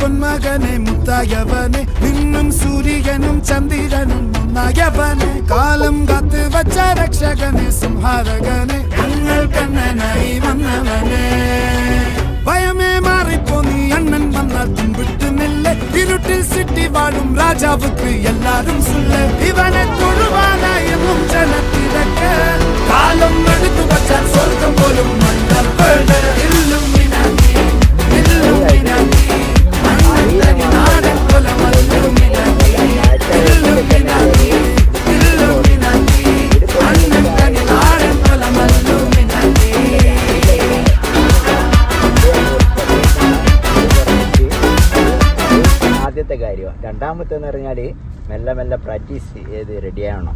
പൊന്മകനെ മുത്തായവനെ നിന്നും സൂര്യനും ചന്ദ്രനും ഒന്നായവനെ കാലം കാത്ത് വച്ച രക്ഷകനെ സംഹാരകനെ ഞങ്ങൾ കണ്ണനായി വന്നവനെ ഭയമേ മാറിപ്പോ നീ അണ്ണൻ വന്നാൽ തുമ്പിട്ടുന്നില്ല ഇരുട്ടിൽ സിറ്റി വാഴും രാജാവുക്ക് എല്ലാരും സുല്ല ഇവനെ തൊഴുവാനായി എന്നും ജനത്തിരക്ക് കാലം എടുത്തു വച്ചാൽ സ്വർഗം പോലും മണ്ണൽ വീട് ഇല്ലുമിനാറ്റി ഇല്ലുമിനാറ്റി അണ്ണൻ നാടൻ കൊലമല്ലുമിനാറ്റി ഇല്ലുമിനാറ്റി ഇല്ലുമിനാറ്റി അണ്ണൻ നാടൻ കൊലമല്ലുമിനാറ്റി. ആദ്യത്തെ കാര്യം. രണ്ടാമത്തെന്ന് പറഞ്ഞാൽ മെല്ലെ മെല്ലെ പ്രാക്ടീസ് ചെയ്ത് റെഡിയാവണം.